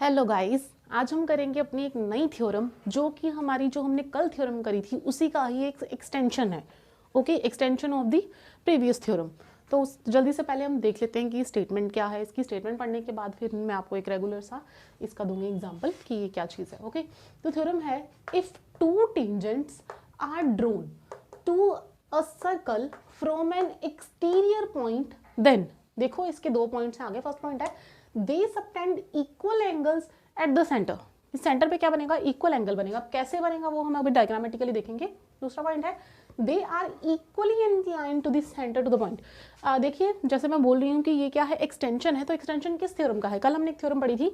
Hello guys, आज हम करेंगे अपनी एक नई थ्योरम जो कि हमारी जो हमने कल थ्योरम करी थी उसी का ही एक एक्सटेंशन है। Okay, extension of the previous theorem. तो जल्दी से पहले हम देख लेते हैं कि स्टेटमेंट क्या है। इसकी स्टेटमेंट पढ़ने के बाद फिर मैं आपको एक रेगुलर सा इसका दूंगी एग्जांपल कि ये क्या चीज़ है। ओके, तो थ्योरम है if two tangents are drawn to a circle from an exterior point, then देखो इसके दो पॉइंट्स हैं आगे। फर्स्ट पॉइंट है they subtend equal angles at the centre. इस सेंटर पे क्या बनेगा? इक्वल एंगल बनेगा। कैसे बनेगा वो हम अभी डायग्रामेटिकली देखेंगे। दूसरा पॉइंट है they are equally inclined to this centre to the point. देखिए जैसे मैं बोल रही हूँ कि ये क्या है, एक्सटेंशन है। तो एक्सटेंशन किस थ्योरम का है? कल हमने एक थ्योरम पढ़ी थी,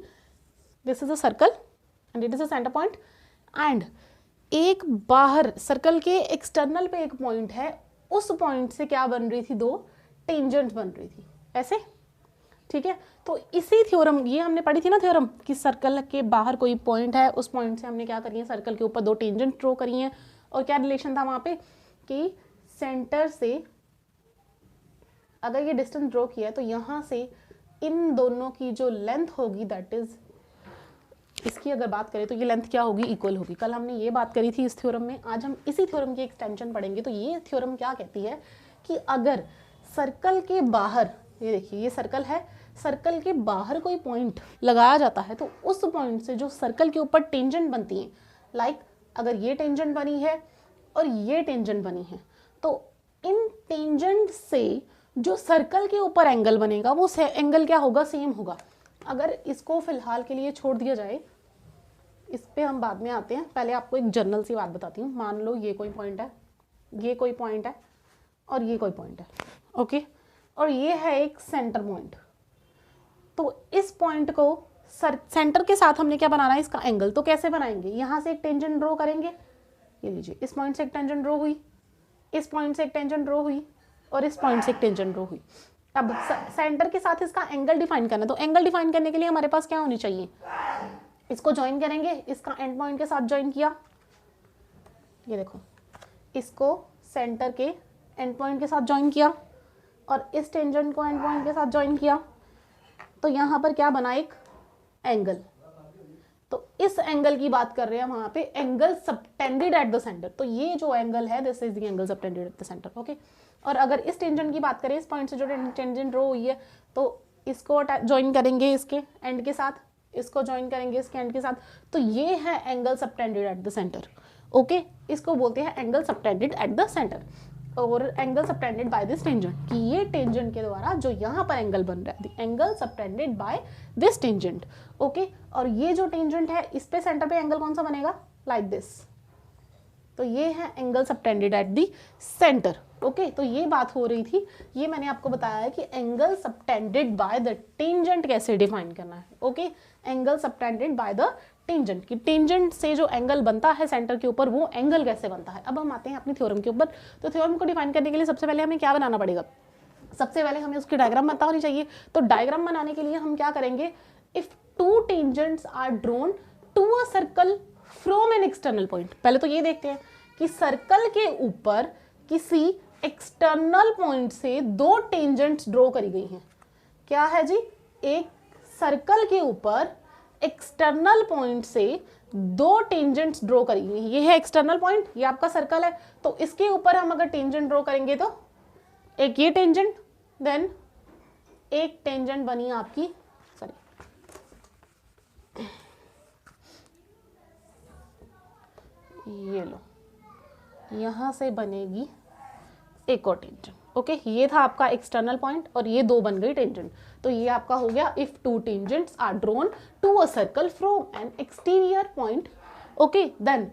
this is a circle and it is a centre point and एक बाहर सर्कल के एक्सटर्नल पे एक पॉइंट है, उस पॉइंट से क्या बन रही थी? दो टेंजेंट बन रही थी, ऐसे। ठीक है, तो इसी थ्योरम, ये हमने पढ़ी थी ना थ्योरम कि सर्कल के बाहर कोई पॉइंट है, उस पॉइंट से हमने क्या करी है, सर्कल के ऊपर दो टेंजेंट ड्रॉ करी हैं। और क्या रिलेशन था वहां पे कि सेंटर से अगर ये डिस्टेंस ड्रॉ किया है तो यहां से इन दोनों की जो लेंथ होगी, दैट इज इसकी अगर बात करें तो ये लेंथ क्या होगी? इक्वल होगी। कल हमने ये बात करी थी इस थ्योरम में, आज हम इसी थ्योरम की एक्सटेंशन पढ़ेंगे। तो ये थ्योरम क्या कहती है कि अगर सर्कल के बाहर, ये देखिए ये सर्कल है, सर्कल के बाहर कोई पॉइंट लगाया जाता है तो उस पॉइंट से जो सर्कल के ऊपर टेंजेंट बनती है, लाइक अगर ये टेंजेंट बनी है और ये टेंजेंट बनी है, तो इन टेंजेंट से जो सर्कल के ऊपर एंगल बनेगा वो एंगल क्या होगा? सेम होगा। अगर इसको फिलहाल के लिए छोड़ दिया जाए, इस पे हम बाद में आते हैं, पहले आपको एक जनरल सी बात बताती हूँ। मान लो ये कोई पॉइंट है, ये कोई पॉइंट है और ये कोई पॉइंट है, ओके, और ये है एक सेंटर पॉइंट। तो इस पॉइंट को सेंटर के साथ हमने क्या बनाना है? इसका एंगल। तो कैसे बनाएंगे? यहाँ से एक टेंजेंट ड्रॉ करेंगे, ये लीजिए, इस पॉइंट से एक टेंजेंट ड्रॉ हुई, इस पॉइंट से एक टेंजेंट ड्रॉ हुई और इस पॉइंट से एक टेंजेंट ड्रॉ हुई। अब सेंटर के साथ इसका एंगल डिफाइन करना है, तो एंगल डिफाइन करने के लिए हमारे पास क्या होनी चाहिए? इसको ज्वाइन करेंगे, इसका एंड पॉइंट के साथ ज्वाइन किया, ये देखो, इसको सेंटर के एंड पॉइंट के साथ ज्वाइन किया और इस टेंजेंट को एंड पॉइंट के साथ ज्वाइन किया, तो यहाँ पर क्या बना? एक एंगल। तो इस एंगल की बात कर रहे हैं वहां पे, angle subtended at the centre. तो ये जो एंगल है, this is the angle subtended at the centre, okay. और अगर इस टेंजेंट की बात करें, इस पॉइंट से जो टेंजेंट ड्रॉ हुई है, तो इसको ज्वाइन करेंगे इसके एंड के साथ, इसको ज्वाइन करेंगे इसके एंड के साथ, तो ये है angle subtended at the centre, okay. इसको बोलते हैं angle subtended at the centre और angle subtended by this tangent, कि ये टेंजेंट के द्वारा जो यहाँ पर एंगल बन रहा है, the angle subtended by this tangent, okay. और ये जो टेंजेंट है, इस पे सेंटर पे एंगल कौन सा बनेगा? Like this. तो ये है angle subtended at the centre, okay. तो ये बात हो रही थी, ये मैंने आपको बताया है कि angle subtended by the tangent कैसे डिफाइन करना है, okay. Angle subtended by the tangent, की टेंजेंट से जो एंगल बनता है सेंटर के ऊपर, वो एंगल कैसे बनता है। अब हम आते हैं अपनी थ्योरम के ऊपर। तो थ्योरम को डिफाइन करने के लिए सबसे पहले हमें क्या बनाना पड़ेगा? सबसे पहले हमें उसकी डायग्राम पता होनी चाहिए। तो डायग्राम बनाने के लिए हम क्या करेंगे? If two tangents are drawn to a circle from an external point. पहले तो ये देखते हैं कि सर्कल के ऊपर किसी एक्सटर्नल पॉइंट से दो टेंजेंट्स ड्रॉ करी गई हैं। क्या है जी? एक सर्कल के ऊपर एक्सटर्नल पॉइंट से दो टेंजेंट्स ड्रॉ करी गई हैं। ये है एक्सटर्नल पॉइंट, ये आपका सर्कल है। तो इसके ऊपर हम अगर टेंजेंट ड्रॉ करेंगे तो एक ये टेंजेंट, देन एक टेंजेंट बनी आपकी, सॉरी, ये लो, यहां से बनेगी एक और टेंजेंट, ओके। ये था आपका एक्सटर्नल पॉइंट और ये दो बन गई टेंजेंट। तो ये आपका हो गया if two tangents are drawn to a circle from an exterior point, okay, then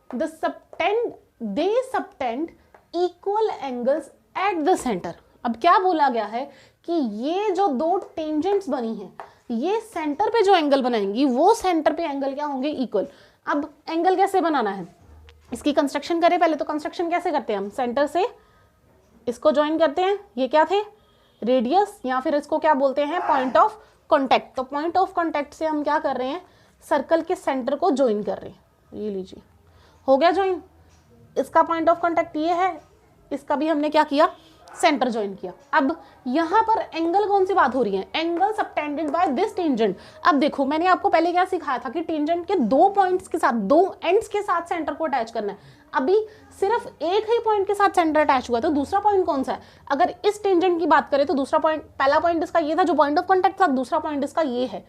they subtend equal angles at the centre. अब क्या बोला गया है कि ये जो दो टेंजेंट्स बनी हैं, ये सेंटर पे जो एंगल बनाएंगी, वो सेंटर पे एंगल क्या होंगे? इक्वल। अब एंगल कैसे बनाना है, इसकी कंस्ट्रक्शन करें पहले। तो कंस्ट्रक्शन कैसे करते हैं हम? सेंटर से इसको ज्वाइन करते हैं, ये क्या थे? रेडियस, या फिर इसको क्या बोलते हैं? Point of contact. तो पॉइंट ऑफ कॉन्टैक्ट से हम क्या कर रहे हैं? सर्कल के सेंटर को ज्वाइन कर रहे हैं। ये लीजिए, हो गया ज्वाइन। इसका पॉइंट ऑफ कॉन्टैक्ट ये है, इसका भी हमने क्या किया? सेंटर ज्वाइन किया। अब यहाँ पर एंगल कौन सी बात हो रही है, angle subtended by this tangent. अब देखो मैंने आपको पहले क्या सिखाया था कि टेंजेंट के दो पॉइंट्स के साथ, दो एंड्स के साथ सेंटर को अटैच करना है। अभी सिर्फ एक ही पॉइंट के साथ सेंटर अटैच हुआ, तो दूसरा पॉइंट कौन सा है? अगर इस टेंजेंट की बात करें तो दूसरा पॉइंट, पहला पॉइंट इसका ये था जो पॉइंट ऑफ कॉन्टैक्ट था, दूसरा पॉइंट इसका ये है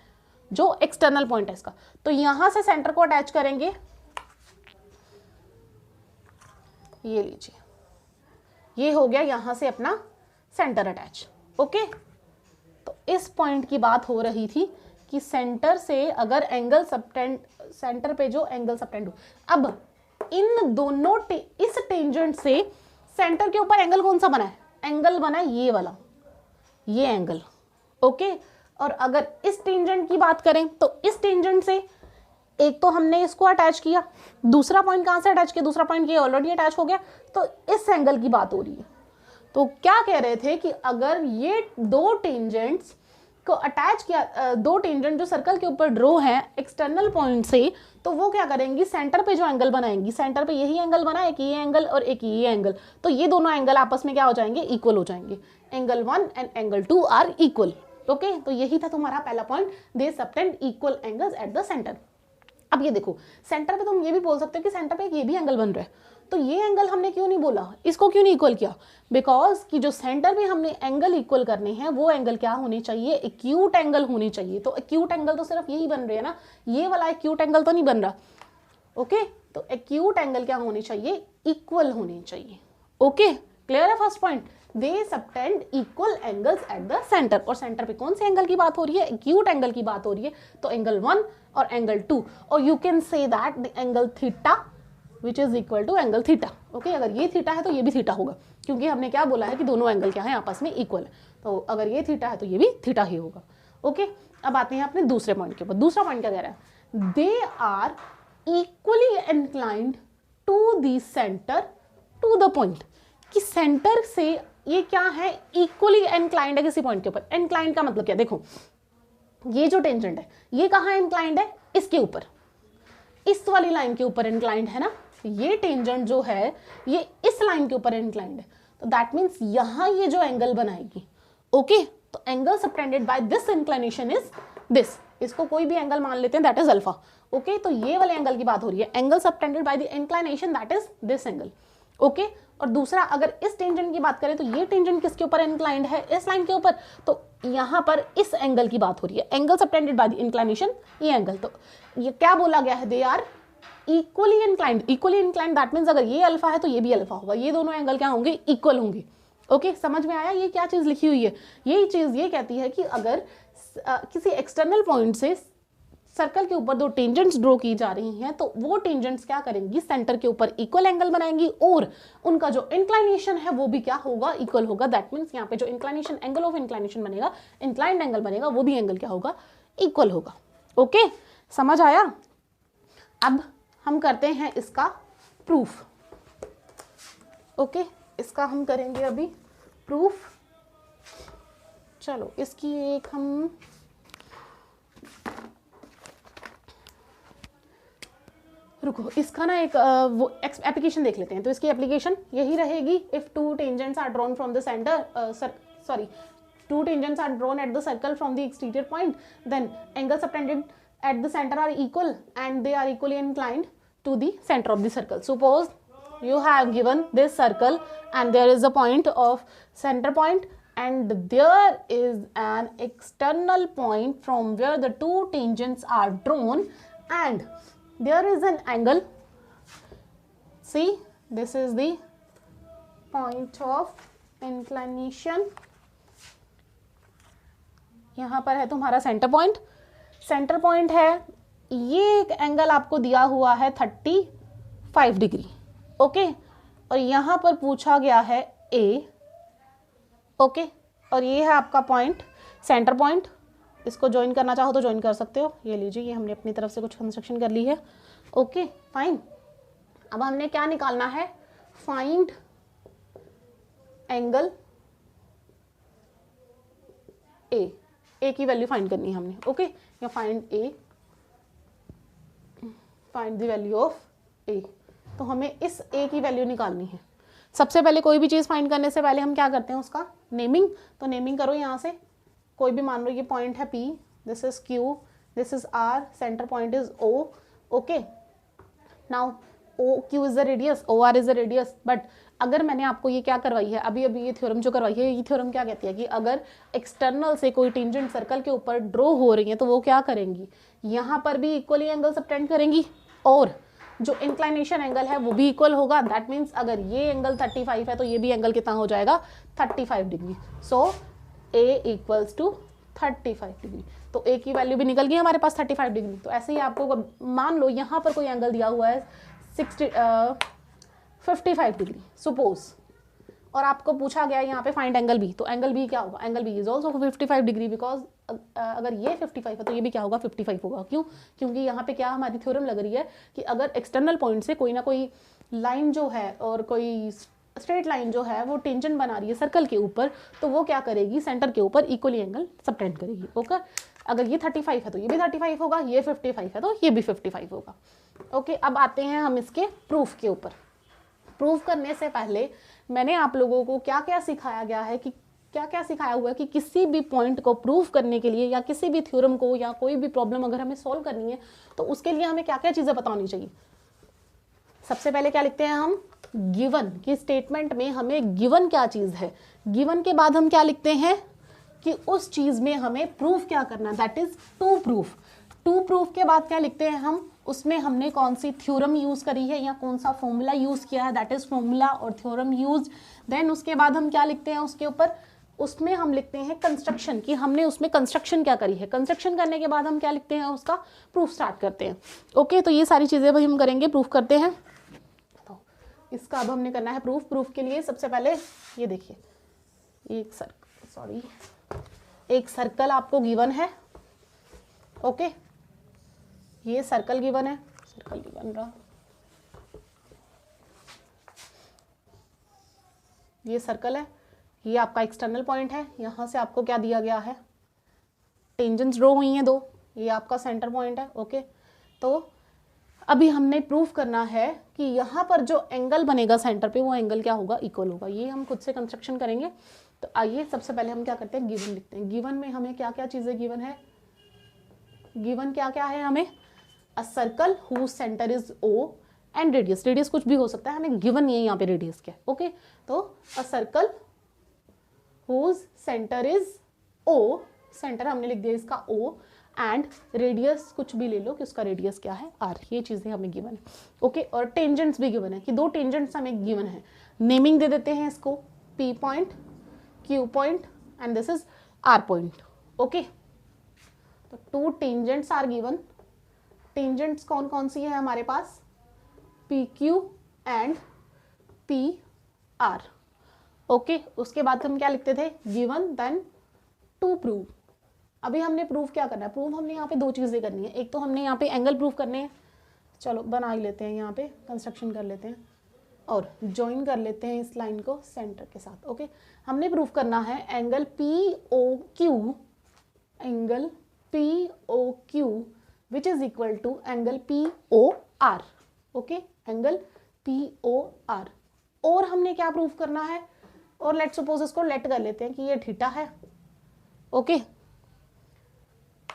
जो एक्सटर्नल पॉइंट है इसका। तो यहां से सेंटर को अटैच करेंगे, ये लीजिए, ये हो गया यहां से अपना सेंटर अटैच। ओके, तो इस पॉइंट की बात हो रही थी कि सेंटर से अगर एंगल सबटेंड, सेंटर पे जो एंगल सबटेंड हो, अब इन दोनों इस टेंजेंट से सेंटर के ऊपर एंगल कौन सा बना है? एंगल बना है ये वाला, ये एंगल। ओके, और अगर इस टेंजेंट की बात करें तो इस टेंजेंट से एक तो हमने इसको अटैच किया, दूसरा पॉइंट कहां से अटैच किया? दूसरा पॉइंट ये ऑलरेडी अटैच हो गया, तो इस एंगल की बात हो रही है। तो क्या कह रहे थे कि अगर ये दो टेंजेंट्स को अटैच किया, दो टेंजेंट जो सर्कल के ऊपर ड्रॉ है एक्सटर्नल पॉइंट से, तो वो क्या करेंगी, सेंटर पे जो एंगल बनाएंगी, सेंटर पे यही एंगल बना, एक ये एंगल और एक ये एंगल, तो ये दोनों एंगल आपस में क्या हो जाएंगे? इक्वल हो जाएंगे। Angle 1 and angle 2 are equal. Okay, तो यही था तुम्हारा पहला point, they subtend equal angles at the centre. अब ये देखो, सेंटर पे तुम ये भी बोल सकते हो कि सेंटर पे ये भी एंगल बन रहा है, तो ये एंगल हमने क्यों नहीं बोला, इसको क्यों नहीं इक्वल किया? बिकॉज कि जो सेंटर पे हमने एंगल इक्वल करने हैं वो एंगल क्या होनी चाहिए? एक्यूट एंगल होनी चाहिए। तो एक्यूट एंगल तो सिर्फ यही बन रही है ना, ये वाला एक्यूट एंगल तो नहीं बन रहा। ओके, तो एक्यूट एंगल क्या होनी चाहिए? इक्वल होनी चाहिए। ओके, क्लियर है first point? They subtend equal angles at the centre. और सेंटर पे कौन से एंगल की बात हो रही है? एक्यूट एंगल की बात हो रही है, तो एंगल 1 और एंगल 2, और you can say that the angle theta which is equal to angle theta. Okay, अगर ये थीटा है तो ये भी थीटा होगा, क्योंकि हमने क्या बोला है कि दोनों एंगल क्या है? आपस में इक्वल है, तो अगर ये थीटा है तो ये भी थीटा ही होगा। ओके, अब आते हैं अपने दूसरे पॉइंट के ऊपर। दूसरा पॉइंट क्या कह रहा है? They are equally inclined to the centre to the point, कि सेंटर से ये क्या है? इक्वली इंक्लाइंड है किसी पॉइंट के ऊपर। इंक्लाइंड का मतलब क्या? देखो, ये जो टेंजेंट है ये कहाँ इंक्लाइंड है? इसके ऊपर, इस वाली लाइन के ऊपर इंक्लाइंड है ना। ये टेंजेंट जो है ये इस लाइन के ऊपर इंक्लाइंड है, तो दैट मीन्स यहां ये जो एंगल बनाएगी। ओके, तो angle subtended by this inclination is this. इसको कोई भी एंगल मान लेते हैं, दैट इज अल्फा। ओके, तो ये वाले एंगल की बात हो रही है, angle subtended by the inclination that is this angle. Okay, और दूसरा अगर इस टेंजेंट की बात करें तो ये टेंजेंट किसके ऊपर इंक्लाइंड है? इस लाइन के ऊपर, तो यहां पर इस एंगल की बात हो रही है, angle subtended by the inclination, ये एंगल। तो ये क्या बोला गया है? They are equally inclined. Equally inclined that means अगर ये अल्फा है तो ये भी अल्फा होगा, ये दोनों एंगल क्या होंगे? इक्वल होंगे। ओके, समझ में आया ये क्या चीज लिखी हुई है? यही चीज ये कहती है कि अगर किसी एक्सटर्नल पॉइंट से सर्कल के ऊपर दो टेंजेंट्स ड्रॉ की जा रही हैं, तो वो टेंजेंट्स क्या करेंगी? सेंटर के ऊपर इक्वल एंगल बनाएंगी, और उनका जो इंक्लाइनेशन है वो भी क्या होगा? इक्वल होगा। दैट मीन्स यहाँ पे जो इंक्लाइनेशन, एंगल ऑफ इंक्लाइनेशन बनेगा, इंक्लाइंड एंगल बनेगा, वो भी एंगल क्या होगा? इक्वल होगा। ओके, समझ आया? अब हम करते हैं इसका प्रूफ। ओके, इसका हम करेंगे अभी प्रूफ। चलो इसकी एक हम रुको, इसका ना एक वो एप्लीकेशन देख लेते हैं। तो इसकी एप्लीकेशन यही रहेगी, if two tangents are drawn from the centre, two tangents are drawn at the circle from the exterior point, then angles subtended at the center are equal and they are equally inclined to the center of the circle. Suppose you have given this circle and there is a point of center point and there is an external point from where the two tangents are drawn and there is an angle. See, this is the point of inclination. यहाँ पर है तुम्हारा centre point, centre point है, ये एक angle आपको दिया हुआ है 35 डिग्री। ओके, और यहाँ पर पूछा गया है ए। ओके, और ये है आपका पॉइंट, सेंटर पॉइंट। इसको ज्वाइन करना चाहो तो ज्वाइन कर सकते हो। ये लीजिए, ये हमने अपनी तरफ से कुछ कंस्ट्रक्शन कर ली है। ओके फाइन, अब हमने क्या निकालना है? फाइंड एंगल ए की वैल्यू फाइंड करनी है हमने। ओके, या find A, find the value of A. तो हमें इस ए की वैल्यू निकालनी है। सबसे पहले कोई भी चीज़ फाइंड करने से पहले हम क्या करते हैं, उसका नेमिंग। तो नेमिंग करो यहाँ से, कोई भी मान लो ये पॉइंट है P, this is Q, this is R, centre point is O, okay. Now OQ is the radius, OR is the radius. But अगर मैंने आपको ये क्या करवाई है, अभी अभी ये थ्योरम जो करवाई है, ये थ्योरम क्या कहती है कि अगर एक्सटर्नल से कोई टेंजेंट सर्कल के ऊपर ड्रॉ हो रही है तो वो क्या करेंगी, यहाँ पर भी इक्वली एंगल सबटेंड करेंगी और जो इंक्लाइनेशन एंगल है वो भी इक्वल होगा। दैट मीन्स अगर ये एंगल 35 है तो ये भी एंगल कितना हो जाएगा, 35 degree. So A equals to 35 degree. तो A की वैल्यू भी निकल गई हमारे पास 35 डिग्री। तो ऐसे ही आपको मान लो यहाँ पर कोई एंगल दिया हुआ है 55 डिग्री सपोज, और आपको पूछा गया यहाँ पे फाइंड एंगल बी, तो एंगल बी क्या होगा, angle B is also 55 degree, because अगर ये 55 है तो ये भी क्या होगा, 55 होगा। क्यों, क्योंकि यहाँ पे क्या हमारी थ्योरम लग रही है कि अगर एक्सटर्नल पॉइंट से कोई ना कोई लाइन जो है और कोई स्ट्रेट लाइन जो है वो टेंजेंट बना रही है सर्कल के ऊपर, तो वो क्या करेगी, सेंटर के ऊपर इक्वली एंगल सबटेंड करेगी। ओके, अगर ये 35 है तो ये भी 35 होगा, ये 55 है तो ये भी 55 होगा। ओके, अब आते हैं हम इसके प्रूफ के ऊपर। प्रूफ करने से पहले मैंने आप लोगों को क्या क्या सिखाया गया है कि क्या क्या सिखाया हुआ है कि किसी भी पॉइंट को प्रूफ करने के लिए या किसी भी थ्योरम को या कोई भी प्रॉब्लम अगर हमें सॉल्व करनी है तो उसके लिए हमें क्या क्या चीज़ें बतानी चाहिए। सबसे पहले क्या लिखते हैं हम, गिवन की स्टेटमेंट में हमें गिवन क्या चीज़ है, गिवन के बाद हम क्या लिखते हैं कि उस चीज़ में हमें प्रूफ क्या करना है, that is to proof. To proof के बाद क्या लिखते हैं हम, उसमें हमने कौन सी थ्योरम यूज करी है या कौन सा फॉर्मूला यूज किया है, दैट इज फॉर्मूला और थ्योरम यूज। देन उसके बाद हम क्या लिखते हैं उसके ऊपर, उसमें हम लिखते हैं कंस्ट्रक्शन, कि हमने उसमें कंस्ट्रक्शन क्या करी है। कंस्ट्रक्शन करने के बाद हम क्या लिखते हैं, उसका प्रूफ स्टार्ट करते हैं। ओके, तो ये सारी चीज़ें भाई हम करेंगे, प्रूफ करते हैं। तो इसका अब हमने करना है प्रूफ। प्रूफ के लिए सबसे पहले ये देखिए, एक सर्कल आपको गिवन है। ओके, ये सर्कल गिवन है, सर्कल गिवन रहा, ये सर्कल है, ये आपका एक्सटर्नल पॉइंट है। यहाँ से आपको क्या दिया गया है, टेंजेंट्स ड्रॉ हुई हैं 2, ये आपका सेंटर पॉइंट है। ओके, तो अभी हमने प्रूफ करना है कि यहाँ पर जो एंगल बनेगा सेंटर पे वो एंगल क्या होगा, इक्वल होगा। ये हम खुद से कंस्ट्रक्शन करेंगे। तो आइए सबसे पहले हम क्या करते हैं, गिवन लिखते हैं। गिवन में हमें क्या क्या चीज़ें गिवन है, गिवन क्या क्या है हमें, a circle whose centre is O and radius, radius कुछ भी हो सकता है, हमें गिवन नहीं है यहाँ पे रेडियस क्या। ओके, तो a circle whose centre is O, centre हमने लिख दिया इसका O, एंड रेडियस कुछ भी ले लो कि उसका रेडियस क्या है, R। ये चीज़ें हमें गिवन है। ओके, और टेंजेंट्स भी गिवन है कि 2 टेंजेंट्स हमें गिवन है। नेमिंग दे देते हैं इसको, P point, Q point and this is R point. Okay, तो 2 टेंजेंट्स आर गिवन। टेंजेंट्स कौन कौन सी है हमारे पास, PQ एंड PR। ओके, उसके बाद हम क्या लिखते थे, गिवन देन टू प्रूव। अभी हमने प्रूफ क्या करना है, प्रूफ हमने यहाँ पे 2 चीज़ें करनी है। एक तो हमने यहाँ पे एंगल प्रूफ करने हैं, चलो बना ही लेते हैं, यहाँ पे कंस्ट्रक्शन कर लेते हैं और ज्वाइन कर लेते हैं इस लाइन को सेंटर के साथ। ओके, हमने प्रूफ करना है angle POQ, angle POQ which is equal to angle POR। Okay, angle POR। और हमने क्या प्रूफ करना है, और लेट सपोज इसको लेट कर लेते हैं कि ये थीटा है। ओके,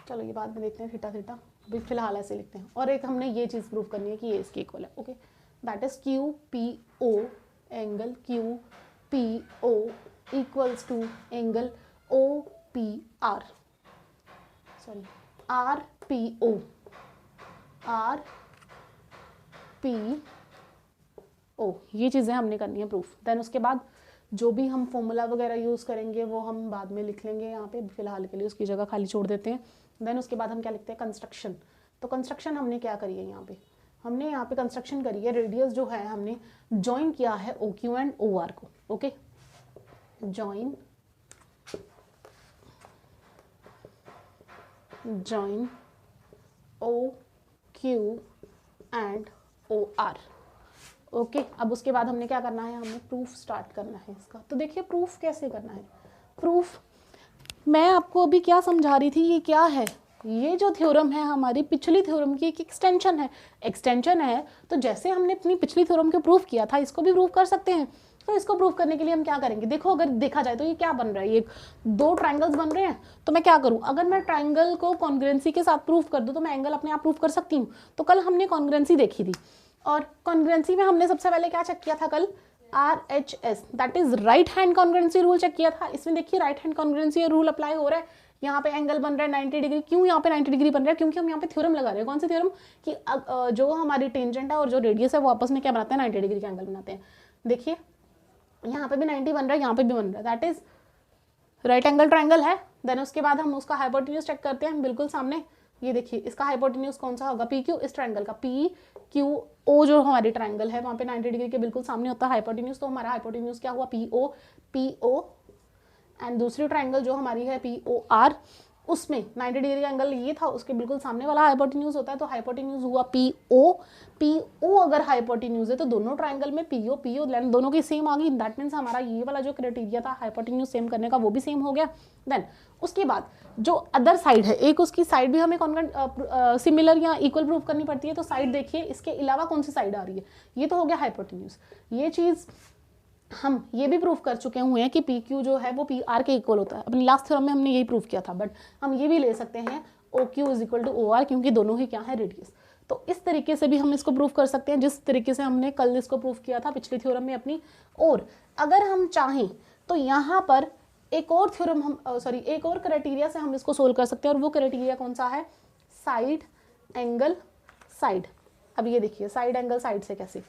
चलो ये बाद में देखते हैं थीटा थीटा, अभी फिलहाल ऐसे लिखते हैं। और एक हमने ये चीज़ प्रूफ करनी है कि ये इसके इक्वल है। Okay, that is QPO, angle QPO equals to angle OPR, sorry RPO, ये चीज़ें हमने करनी है प्रूफ। देन उसके बाद जो भी हम फॉर्मूला वगैरह यूज़ करेंगे वो हम बाद में लिख लेंगे, यहाँ पे फिलहाल के लिए उसकी जगह खाली छोड़ देते हैं। देन उसके बाद हम क्या लिखते हैं, कंस्ट्रक्शन। तो कंस्ट्रक्शन हमने क्या करी है, यहाँ पे हमने यहाँ पे कंस्ट्रक्शन करी है, रेडियस जो है हमने ज्वाइन किया है OQ एंड OR को। Okay, join OQ and OR। Okay, अब उसके बाद हमने क्या करना है, हमें प्रूफ स्टार्ट करना है इसका। तो देखिए प्रूफ कैसे करना है। प्रूफ मैं आपको अभी क्या समझा रही थी, ये क्या है, ये जो थ्योरम है हमारी पिछली थ्योरम की एक एक्सटेंशन है। एक्सटेंशन है तो जैसे हमने अपनी पिछली थ्योरम को प्रूफ किया था इसको भी प्रूफ कर सकते हैं। तो इसको प्रूव करने के लिए हम क्या करेंगे, देखो अगर देखा जाए तो ये क्या बन रहा है, ये दो ट्राइंगल्स बन रहे हैं, तो मैं क्या करूं, अगर मैं ट्राइंगल को कॉन्ग्रुएंसी के साथ प्रूव कर दूं तो मैं एंगल अपने आप प्रूव कर सकती हूँ। तो कल हमने कॉन्ग्रुएंसी देखी थी और कॉन्ग्रुएंसी में हमने सबसे पहले क्या चेक किया था कल, RHS that is right hand congruency rule check किया था। इसमें देखिए right hand congruency rule apply हो रहा है, यहाँ पे एंगल बन रहा है 90 डिग्री। क्यों यहाँ पे 90 डिग्री बन रहा है, क्योंकि हम यहाँ पे थ्योरम लगा रहे हैं। कौन सी थ्योरम, कि जो हमारी टेंजेंट है और जो रेडियस है वो आपस में क्या बनाते हैं, 90 डिग्री का एंगल बनाते हैं। देखिए यहाँ पे भी 90 बन रहा है, यहाँ पे भी बन रहा है, that is right angle triangle है। देन उसके बाद हम उसका हाइपोटेन्यूज चेक करते हैं, बिल्कुल सामने ये देखिए इसका हाइपोटेन्यूज कौन सा होगा, PQ, इस ट्राइंगल का PQO जो हमारी ट्राइंगल है वहाँ पे 90 डिग्री के बिल्कुल सामने होता है हाइपोटेन्यूज। तो हमारा हाइपोटेन्यूज क्या हुआ, PO एंड दूसरी ट्राइंगल जो हमारी है POR, उसमें 90 डिग्री का एंगल ये था, उसके बिल्कुल सामने वाला हाइपोटेन्यूज होता है। तो हाइपोटेन्यूज हुआ PO अगर हाइपोटेन्यूज है तो दोनों ट्राइंगल में PO लेंथ दोनों की सेम आ गई। दैट मीन्स हमारा ये वाला जो क्राइटेरिया था हाइपोटेन्यूज सेम करने का वो भी सेम हो गया। देन उसके बाद जो अदर साइड है, एक उसकी साइड भी हमें सिमिलर या इक्वल प्रूव करनी पड़ती है। तो साइड देखिए इसके अलावा कौन सी साइड आ रही है, ये तो हो गया हाइपोटेन्यूज। ये चीज़ हम ये भी प्रूफ कर चुके हुए हैं कि PQ जो है वो PR के इक्वल होता है। अपनी लास्ट थ्योरम में हमने यही प्रूफ किया था, बट हम ये भी ले सकते हैं OQ is equal to OR, क्योंकि दोनों ही क्या है, रेडियस। तो इस तरीके से भी हम इसको प्रूफ कर सकते हैं जिस तरीके से हमने कल इसको प्रूफ किया था पिछली थ्योरम में अपनी। और अगर हम चाहें तो यहाँ पर एक और थ्योरम हम एक और क्राइटेरिया से हम इसको सोल्व कर सकते हैं, और वो क्राइटेरिया कौन सा है, साइड एंगल साइड। अब ये देखिए साइड एंगल साइड से कैसे,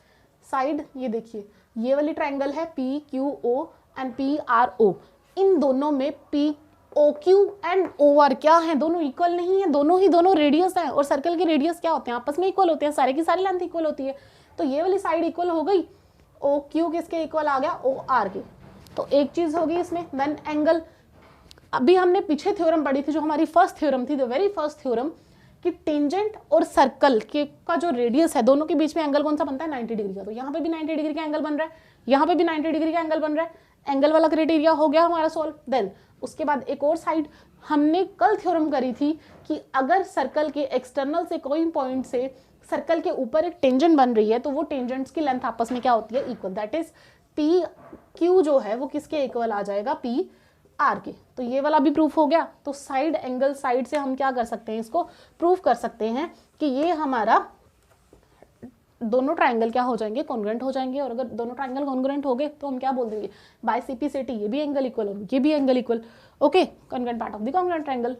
साइड ये देखिए ये वाली ट्राइंगल है PQO एंड PRO, इन दोनों में POQ एंड OR क्या है, दोनों इक्वल नहीं है, दोनों रेडियस है। और सर्कल के रेडियस क्या होते हैं, आपस में इक्वल होते हैं, सारे की सारी लेंथ इक्वल होती है। तो ये वाली साइड इक्वल हो गई, OQ किसके इक्वल आ गया, OR के। तो एक चीज होगी इसमें। देन एंगल, अभी हमने पीछे थ्योरम पढ़ी थी जो हमारी फर्स्ट थ्योरम थी, द वेरी फर्स्ट थ्योरम, कि टेंजेंट और सर्कल के का जो रेडियस है दोनों के बीच में एंगल कौन सा बनता है, 90 डिग्री का। तो यहाँ पे भी 90 डिग्री का एंगल बन रहा है, यहाँ पे भी 90 डिग्री का एंगल बन रहा है। एंगल वाला क्राइटेरिया हो गया हमारा सॉल्व। देन उसके बाद एक और साइड, हमने कल थ्योरम करी थी कि अगर सर्कल के एक्सटर्नल से कोई पॉइंट से सर्कल के ऊपर एक टेंजेंट बन रही है तो वो टेंजेंट्स की लेंथ आपस में क्या होती है, इक्वल। दैट इज PQ जो है वो किसके इक्वल आ जाएगा, PR के। तो ये वाला भी प्रूफ हो गया। तो साइड एंगल साइड से हम क्या कर सकते हैं, इसको प्रूफ कर सकते हैं कि ये हमारा दोनों ट्राइंगल क्या हो जाएंगे, कॉन्ग्रुएंट हो जाएंगे। और अगर दोनों ट्राइंगल कॉन्ग्रुएंट हो गए तो हम क्या बोल देंगे, बाय CP/CT ये भी एंगल इक्वल और ये भी angle equal. Okay, congruent part of the congruent triangle.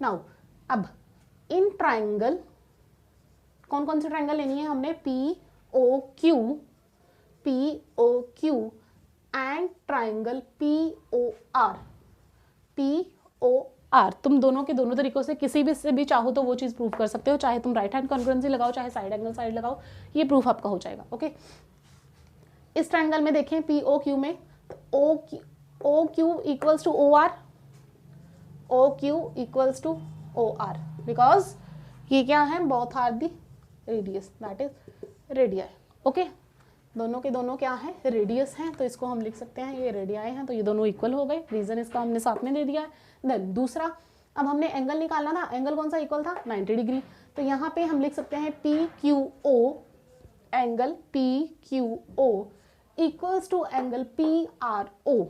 Now अब इन ट्राइंगल कौन कौन से ट्राइंगल लेनी है हमने, POQ एंड ट्राइंगल POR। तुम दोनों के दोनों तरीकों से किसी भी से भी चाहो तो वो चीज़ प्रूव कर सकते हो, चाहे तुम राइट हैंड कॉन्ग्रुएंसी लगाओ, चाहे साइड एंगल साइड लगाओ, ये प्रूफ आपका हो जाएगा। ओके, इस ट्राइंगल में देखें POQ में OQ equals to OR, OQ equals to OR, because ये क्या है, both are the radius, that is radii. Okay, दोनों के दोनों क्या है, रेडियस हैं, तो इसको हम लिख सकते हैं ये रेडियाई हैं, तो ये दोनों इक्वल हो गए। रीजन इसका हमने साथ में दे दिया है। देन दूसरा, अब हमने एंगल निकालना था, एंगल कौन सा इक्वल था, 90 डिग्री। तो यहाँ पे हम लिख सकते हैं PQO, angle PQO equals to angle PRO।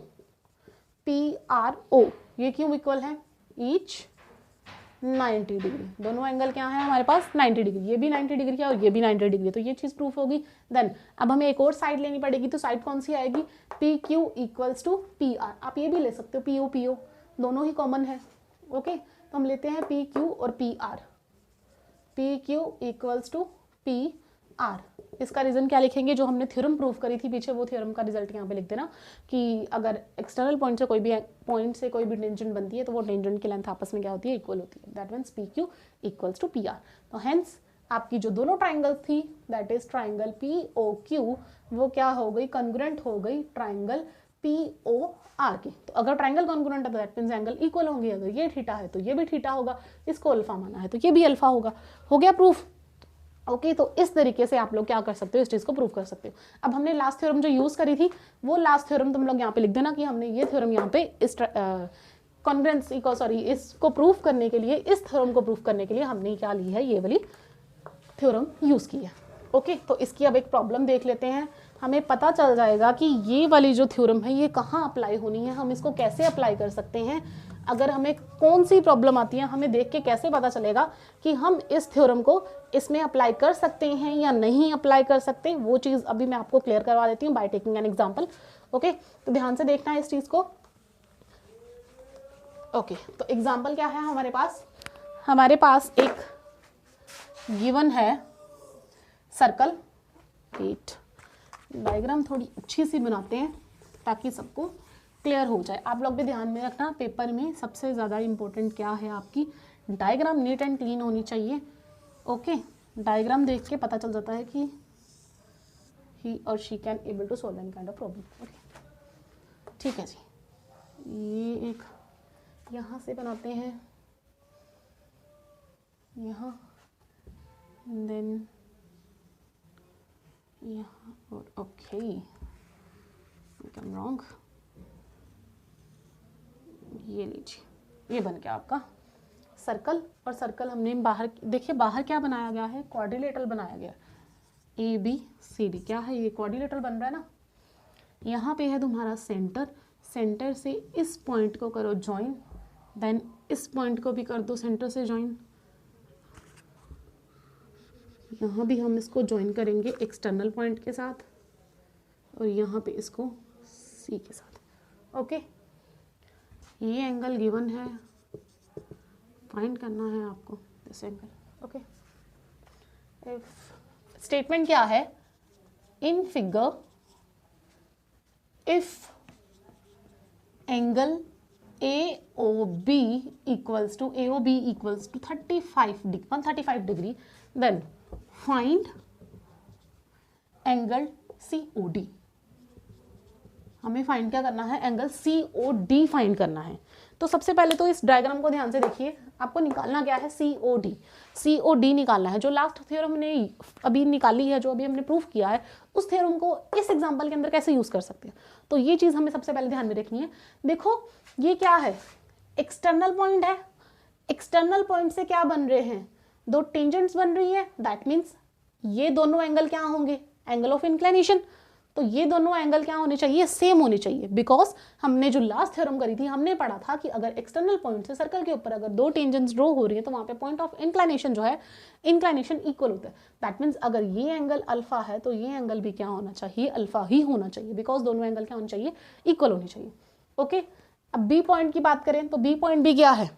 ये क्यों इक्वल है, ईच 90 डिग्री। दोनों एंगल क्या है हमारे पास, 90 डिग्री। ये भी 90 डिग्री है और ये भी 90 डिग्री, तो ये चीज़ प्रूफ होगी। देन अब हमें एक और साइड लेनी पड़ेगी, तो साइड कौन सी आएगी, PQ इक्वल्स टू PR। आप ये भी ले सकते हो, PO दोनों ही कॉमन है। ओके, तो हम लेते हैं PQ और PR, PQ equals to PR। इसका रीजन क्या लिखेंगे, जो हमने थ्योरम प्रूफ करी थी पीछे, वो थ्योरम का रिजल्ट यहाँ पे लिख देना कि अगर एक्सटर्नल पॉइंट से कोई भी टेंजेंट बनती है तो वो टेंजेंट की लेंथ आपस में क्या होती है, इक्वल होती है। That means PQ equals to PR। तो हेंस आपकी जो दोनों ट्राइंगल थी, दैट इज ट्राइंगल POQ, वो क्या हो गई, कॉन्ग्रुएंट हो गई ट्राइंगल POR के। तो अगर ट्राइंगल कॉन्ग्रुएंट है तो दैट मीन्स एंगल इक्वल होंगे। अगर ये थीटा है तो ये भी थीटा होगा, इसको अल्फा माना है तो ये भी अल्फा होगा। हो गया प्रूफ। ओके, तो इस तरीके से आप लोग क्या कर सकते हो, इस चीज़ को प्रूव कर सकते हो। अब हमने लास्ट थ्योरम जो यूज़ करी थी, वो लास्ट थ्योरम तुम लोग यहाँ पे लिख देना कि हमने ये थ्योरम यहाँ पे इस कॉन्ग्रुएंसी को इसको प्रूफ करने के लिए, इस थ्योरम को प्रूफ करने के लिए हमने क्या ली है, ये वाली थ्योरम यूज़ की है। ओके, तो इसकी अब एक प्रॉब्लम देख लेते हैं। हमें पता चल जाएगा कि ये वाली जो थ्योरम है ये कहाँ अप्लाई होनी है, हम इसको कैसे अप्लाई कर सकते हैं, अगर हमें कौन सी प्रॉब्लम आती है हमें देख के कैसे पता चलेगा कि हम इस थ्योरम को इसमें अप्लाई कर सकते हैं या नहीं अप्लाई कर सकते, वो चीज़ अभी मैं आपको क्लियर करवा देती हूँ by taking an example. Okay, तो ध्यान से देखना है इस चीज़ को। ओके, तो एग्जाम्पल क्या है हमारे पास एक गिवन है सर्कल। वेट, डायग्राम थोड़ी अच्छी सी बनाते हैं ताकि सबको क्लियर हो जाए। आप लोग भी ध्यान में रखना, पेपर में सबसे ज़्यादा इम्पोर्टेंट क्या है, आपकी डायग्राम नीट एंड क्लीन होनी चाहिए। ओके, डायग्राम देख के पता चल जाता है कि ही और she can able to solve any kind of problem. Okay, ठीक है जी, ये एक यहाँ से बनाते हैं, यहाँ देन यहाँ और ओके, I'm wrong। ये लीजिए, ये बन गया आपका सर्कल। और सर्कल हमने बाहर, देखिए बाहर क्या बनाया गया है, क्वाड्रिलेटरल बनाया गया, ABCD क्या है ये, क्वाड्रिलेटरल बन रहा है ना। यहाँ पे है तुम्हारा सेंटर, सेंटर से इस पॉइंट को करो ज्वाइन, देन इस पॉइंट को भी कर दो सेंटर से ज्वाइन, यहाँ भी हम इसको ज्वाइन करेंगे एक्सटर्नल पॉइंट के साथ, और यहाँ पे इसको C के साथ। ओके, ये एंगल गिवन है, फाइंड करना है आपको दिस एंगल। ओके, स्टेटमेंट क्या है, in figure if angle AOB equals to 135 degree then find angle COD। हमें फाइंड क्या करना है, एंगल COD फाइंड करना है। तो सबसे पहले तो इस डायग्राम को ध्यान से देखिए, आपको निकालना क्या है, COD निकालना है। जो लास्ट थ्योरम हमने अभी निकाली है, जो अभी हमने प्रूफ किया है, उस थ्योरम को इस एग्जांपल के अंदर कैसे यूज कर सकते हैं, तो ये चीज हमें सबसे पहले ध्यान में रखनी है। देखो ये क्या है, एक्सटर्नल पॉइंट है, एक्सटर्नल पॉइंट से क्या बन रहे हैं, दो टेंजेंट्स बन रही है, दैट मीन्स ये दोनों एंगल क्या होंगे, एंगल ऑफ इंक्लिनेशन। तो ये दोनों एंगल क्या होने चाहिए, सेम होने चाहिए, बिकॉज हमने जो लास्ट थ्योरम करी थी हमने पढ़ा था कि अगर एक्सटर्नल पॉइंट से सर्कल के ऊपर अगर दो टेंजेंट्स ड्रॉ हो रही है तो वहां पे पॉइंट ऑफ इंक्लिनेशन जो है, इंक्लिनेशन इक्वल होता है। दैट मीन्स अगर ये एंगल अल्फा है तो ये एंगल भी क्या होना चाहिए, अल्फा ही होना चाहिए, बिकॉज दोनों एंगल क्या होने चाहिए, इक्वल होनी चाहिए। ओके, अब बी पॉइंट की बात करें तो बी पॉइंट भी क्या है,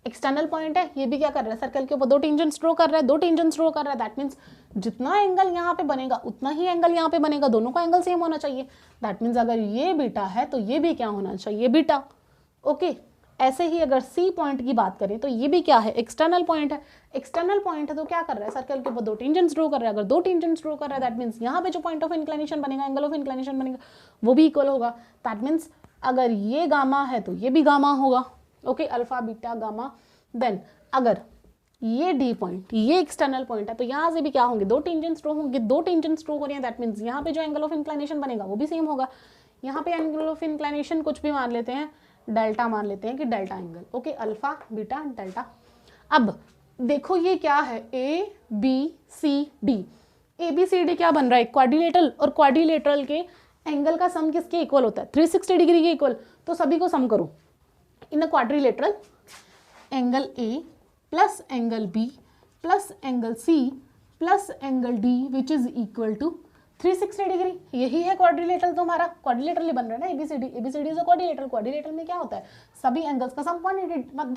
एक्सटर्नल पॉइंट है, ये भी क्या कर रहा है, सर्कल के ऊपर दो टेंजेंट्स ड्रॉ कर रहा है, दो टेंजेंट्स ड्रॉ कर रहा है। दैट मीन्स जितना एंगल यहाँ पे बनेगा उतना ही एंगल यहाँ पे बनेगा, दोनों का एंगल सेम होना चाहिए। दैट मीन्स अगर ये बीटा है तो ये भी क्या होना चाहिए, बीटा। ओके, ऐसे ही अगर सी पॉइंट की बात करें तो ये भी क्या है, एक्सटर्नल पॉइंट है। एक्सटर्नल पॉइंट है तो क्या कर रहा है, सर्कल के ऊपर दो टेंजेंट्स ड्रॉ कर रहा है, अगर दो टेंजेंट्स ड्रॉ कर रहा है दैट मीन्स यहाँ पे जो पॉइंट ऑफ इंक्लिनेशन बनेगा, एंगल ऑफ इंक्लिनेशन बनेगा, वो भी इक्वल होगा। दैट मीन्स अगर ये गामा है तो ये भी गामा होगा। Okay, alpha beta gamma. Then अगर ये डी पॉइंट, ये एक्सटर्नल पॉइंट है तो यहाँ से भी क्या होंगे, दो टेंजेंट्स ड्रॉ होंगे, दो टेंजेंट्स ड्रॉ हो रही हैं, दैट मीन्स यहाँ पे जो एंगल ऑफ इंक्लिनेशन बनेगा वो भी सेम होगा। यहाँ पे एंगल ऑफ इंक्लिनेशन कुछ भी मान लेते हैं, डेल्टा मान लेते हैं कि delta angle. Okay, alpha beta delta. अब देखो ये क्या है, ABCD। ABCD क्या बन रहा है, क्वाड्रिलेटरल, और क्वाड्रिलेटरल के एंगल का सम किसके इक्वल होता है, 360 डिग्री के इक्वल। तो सभी को सम करो, in a quadrilateral angle A plus angle B plus angle C plus angle D which is equal to 360 degree. यही है क्वाड्रिलेटरल, तुम्हारा क्वाड्रिलेटरल बन रहा है ना, ABCD। ABCD is a quadrilateral. Quadrilateral में क्या होता है, सभी एंगल्स का सम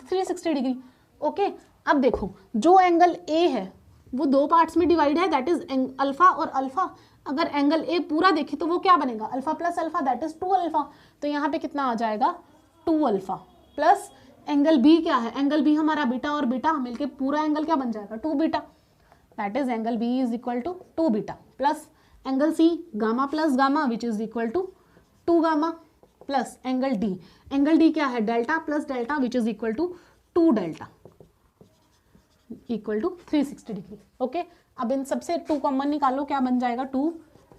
360 डिग्री। ओके, अब देखो जो एंगल A है वो दो पार्ट्स में डिवाइड है, दैट इज अल्फा और अल्फा। अगर एंगल A पूरा देखे तो वो क्या बनेगा, alpha plus alpha, that is 2 alpha. तो यहाँ पे कितना आ जाएगा, 2 अल्फा प्लस एंगल B क्या है, एंगल B हमारा बीटा और बीटा मिलके पूरा एंगल क्या बन जाएगा, 2 beta. That is angle B is equal to 2 beta plus angle C gamma plus gamma which is equal to 2 gamma plus angle D, angle D क्या है, delta plus delta which is equal to 2 delta equal to 360 degree. Okay, अब इन सबसे 2 common निकालो, क्या बन जाएगा, 2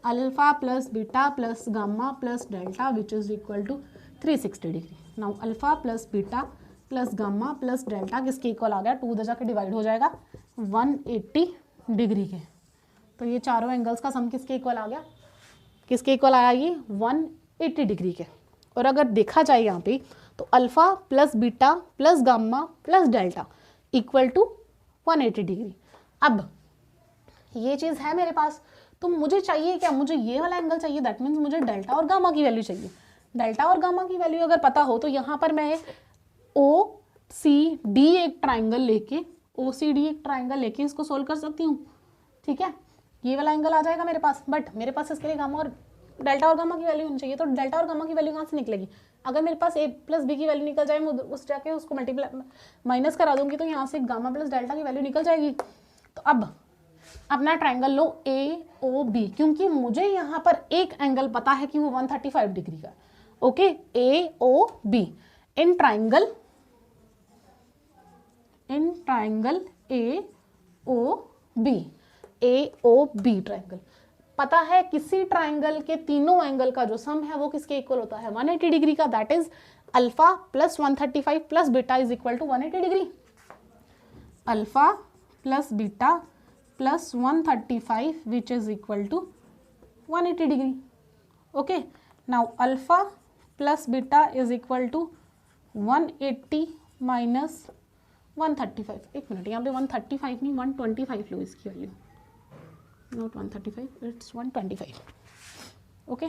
alpha plus beta plus gamma plus delta which is equal to 360 degree. Now alpha plus beta plus gamma plus delta किसके equal आ गया, 2 उधर जाके डिवाइड हो जाएगा 180 डिग्री के। तो ये चारों एंगल्स का सम किसके इक्वल आ गया, किसके इक्वल आया ये 180 डिग्री के। और अगर देखा जाए यहाँ पे तो alpha plus beta plus gamma plus delta equal to 180 degree. अब ये चीज़ है मेरे पास, तो मुझे चाहिए क्या, मुझे ये वाला एंगल चाहिए, दैट मीन्स मुझे डेल्टा और गामा की वैल्यू चाहिए। डेल्टा और गामा की वैल्यू अगर पता हो तो यहाँ पर मैं OCD एक ट्राइंगल लेके इसको सोल्व कर सकती हूँ, ठीक है। ये वाला एंगल आ जाएगा मेरे पास, बट मेरे पास इसके लिए गामा और डेल्टा और गामा की वैल्यू होनी चाहिए। तो डेल्टा और गामा की वैल्यू कहाँ से निकलेगी, अगर मेरे पास A प्लस बी की वैल्यू निकल जाए, मैं उस जाके उसको मल्टीप्लाई माइनस करा दूंगी तो यहाँ से गामा प्लस डेल्टा की वैल्यू निकल जाएगी। तो अब अपना ट्राइंगल लो AOB, क्योंकि मुझे यहाँ पर एक एंगल पता है कि वो 135 डिग्री का, okay. AOB in triangle AOB triangle पता है। किसी ट्राइंगल के तीनों एंगल का जो सम है वो किसके इक्वल होता है 180 डिग्री का, that is alpha plus 135 plus beta is equal to 180 degree. Alpha plus beta plus 135 which is equal to 180 degree, okay. Now alpha plus beta is equal to 180 minus 135। एक minute, यहाँ पे 135 नहीं 125 लो इसकी value, not 135, it's 125, okay.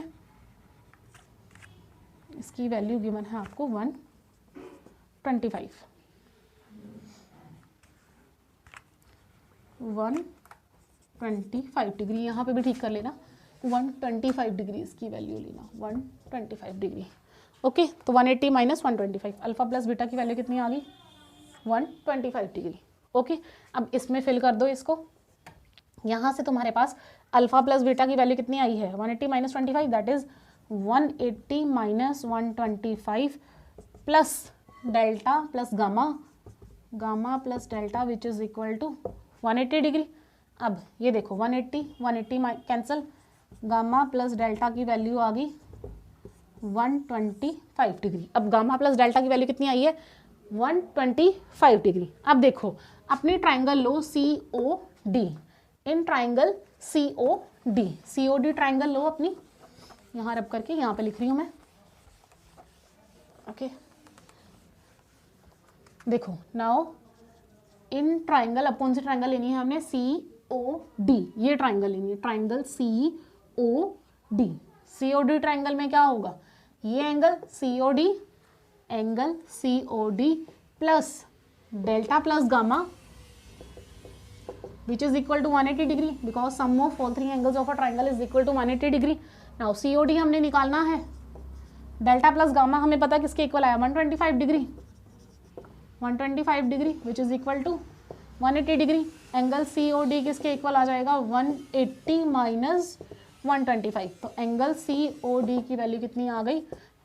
इसकी value given है आपको 125 degree. यहाँ पे भी ठीक कर लेना, 125 डिग्री इसकी वैल्यू लेना, 125 डिग्री, ओके। तो 180 माइनस 125, अल्फा प्लस बीटा की वैल्यू कितनी आ गई 125 डिग्री, ओके। अब इसमें फिल कर दो इसको, यहाँ से तुम्हारे पास अल्फा प्लस बीटा की वैल्यू कितनी आई है 180 minus 25, that is 180 minus 125 plus delta plus gamma plus delta which is equal to 180 degree. अब ये देखो 180 कैंसिल, गामा प्लस डेल्टा की वैल्यू आ गई 125 डिग्री। अब गामा प्लस डेल्टा की वैल्यू कितनी आई है 125 डिग्री। अब देखो अपनी ट्राइंगल लो COD, in triangle COD triangle लो अपनी, यहाँ रब करके यहाँ पे लिख रही हूँ मैं, ओके। देखो नाउ इन ट्राइंगल अब कौन सी ट्राइंगल लेनी है हमने COD, ये ट्राइंगल लेनी है, ट्राइंगल COD ट्राइंगल में क्या होगा, ये angle COD plus delta plus gamma which is equal to 180 degree because sum of all three angles of a triangle is equal to 180 degree. Now COD हमने निकालना है, डेल्टा प्लस गामा हमें पता किसके इक्वल आया 125 degree which is equal to 180 degree. Angle COD किसके equal आ जाएगा 180 minus 125, तो एंगल COD की वैल्यू कितनी आ गई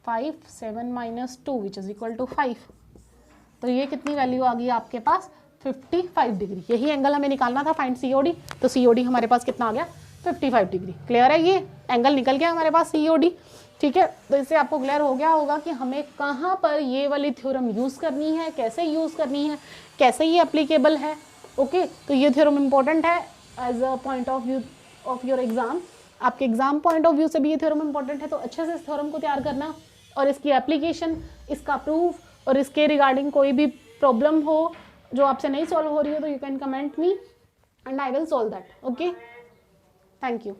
5, 7 minus 2 which is equal to 5, तो ये कितनी वैल्यू आ गई आपके पास 55 डिग्री। यही एंगल हमें निकालना था, फाइंड COD, तो COD हमारे पास कितना आ गया 55 डिग्री। क्लियर है, ये एंगल निकल गया हमारे पास COD, ठीक है। तो इससे आपको क्लियर हो गया होगा कि हमें कहाँ पर ये वाली थ्योरम यूज़ करनी है, कैसे यूज़ करनी है, कैसे ये एप्लीकेबल है, ओके। तो ये थ्योरम इंपॉर्टेंट है as a point of view of your exam, आपके एग्जाम पॉइंट ऑफ व्यू से भी ये थ्योरम इंपॉर्टेंट है। तो अच्छे से इस थ्योरम को तैयार करना और इसकी एप्लीकेशन, इसका प्रूफ और इसके रिगार्डिंग कोई भी प्रॉब्लम हो जो आपसे नहीं सॉल्व हो रही हो तो you can comment me and I will solve that, okay. Thank you.